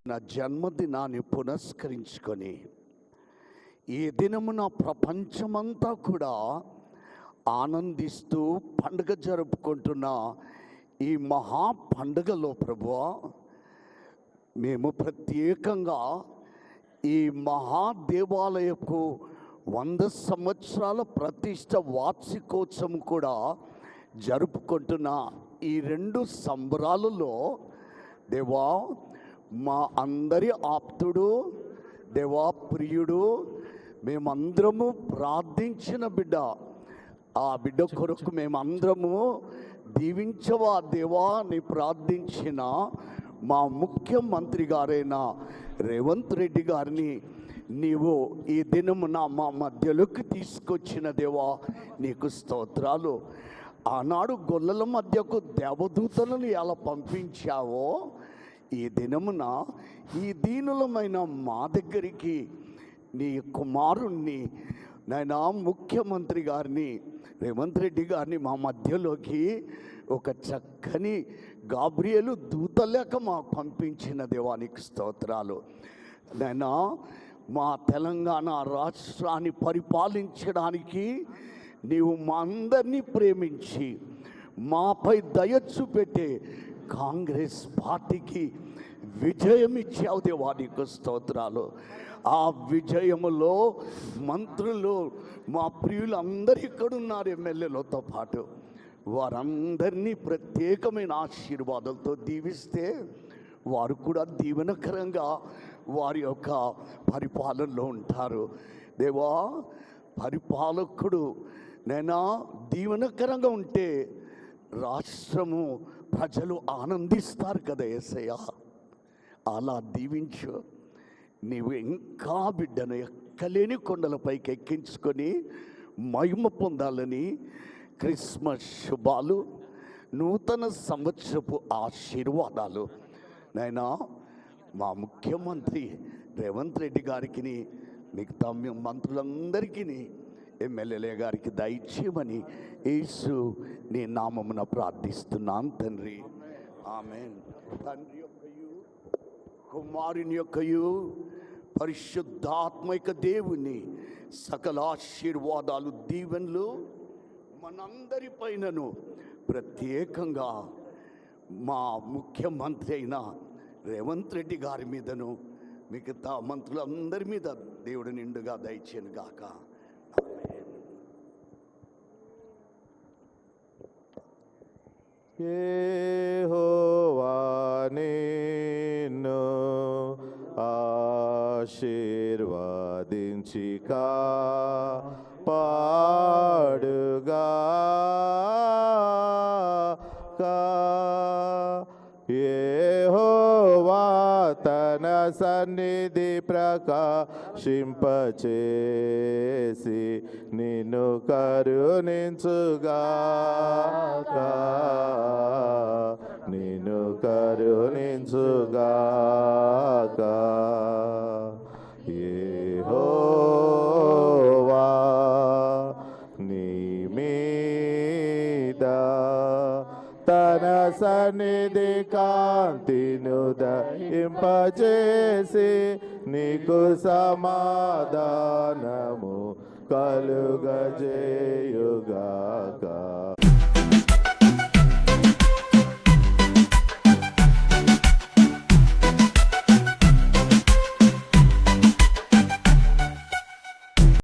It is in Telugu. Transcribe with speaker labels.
Speaker 1: నా జన్మదినాన్ని పునస్కరించుకొని ఈ దినమున ప్రపంచమంతా కూడా ఆనందిస్తూ పండుగ జరుపుకుంటున్న ఈ మహా పండుగలో ప్రభువా, మేము ప్రత్యేకంగా ఈ మహాదేవాలయపు 100 సంవత్సరాల ప్రతిష్ట వార్షికోత్సవం కూడా జరుపుకుంటున్న ఈ 2 సంబరాలలో దేవా, మా అందరి ఆప్తుడు, దేవా ప్రియుడు, మేమందరము ప్రార్థించిన బిడ్డ, ఆ బిడ్డ కొరకు మేమందరము దీవించవా దేవా అని ప్రార్థించిన మా ముఖ్యమంత్రి గారైన రేవంత్ రెడ్డి గారిని నీవు ఈ దినమున మా మధ్యలోకి తీసుకొచ్చిన దేవా నీకు స్తోత్రాలు. ఆనాడు గొల్లల మధ్యకు దేవదూతలను ఎలా పంపించావో ఈ దినమున ఈ దీనులమైన మా దగ్గరికి నీ కుమారుణ్ణి నాయనా ముఖ్యమంత్రి గారిని రేవంత్ రెడ్డి గారిని మా మధ్యలోకి ఒక చక్కని గాబ్రియేలు దూత లేక మాకు పంపించిన దేవానికి స్తోత్రాలు. నాయనా మా తెలంగాణ రాష్ట్రాన్ని పరిపాలించడానికి నీవు మా అందరినీ ప్రేమించి మాపై దయ చూపెట్టే కాంగ్రెస్ పార్టీకి విజయం ఇచ్చావు దేవా నీకు స్తోత్రాలు. ఆ విజయములో మంత్రులు మా ప్రియులు అందరు ఇక్కడున్నారు, ఎమ్మెల్యేలతో పాటు వారందరినీ ప్రత్యేకమైన ఆశీర్వాదాలతో దీవిస్తే వారు కూడా దీవెనకరంగా వారి యొక్క పరిపాలనలో ఉంటారు. దేవా, పరిపాలకుడు నైనా దీవెనకరంగా ఉంటే రాష్ట్రము ప్రజలు ఆనందిస్తారు కదా యేసయ్య, అలా దీవించు. నీవు ఇంకా బిడ్డను ఎక్కలేని కొండలపైకి ఎక్కించుకొని మహిమ పొందాలని క్రిస్మస్ శుభాలు, నూతన సంవత్సరపు ఆశీర్వాదాలు నాయనా మా ముఖ్యమంత్రి రేవంత్ రెడ్డి గారికి, మిగతా మంత్రులందరికీ, ఎమ్మెల్యేల గారికి దయచేయమని యేసు నీ నామమున ప్రార్థిస్తున్నాను తండ్రి, ఆమేన్. తండ్రి యొక్కయు కుమారుని యొక్కయు పరిశుద్ధాత్మిక దేవుని సకల ఆశీర్వాదాలు దీవెనలు మనందరి పైనను ప్రత్యేకంగా మా ముఖ్యమంత్రి అయిన రేవంత్ రెడ్డి గారి మీదను మిగతా మంత్రులందరి మీద దేవుడు నిండుగా దయచేయను గాక.
Speaker 2: యెహోవా నిన్ను ఆశీర్వదించి కాపాడుగాక. యెహోవా తన సన్నిధి ప్రకాశింపచేసి నిన్ను కరుణించుగాక, నిన్ను కరుణించుగాక. యెహోవా నీ మీద తన సన్నిధి కాంతిను దయింపచేసి నీకు సమాధానము కలుగజేయుగాక.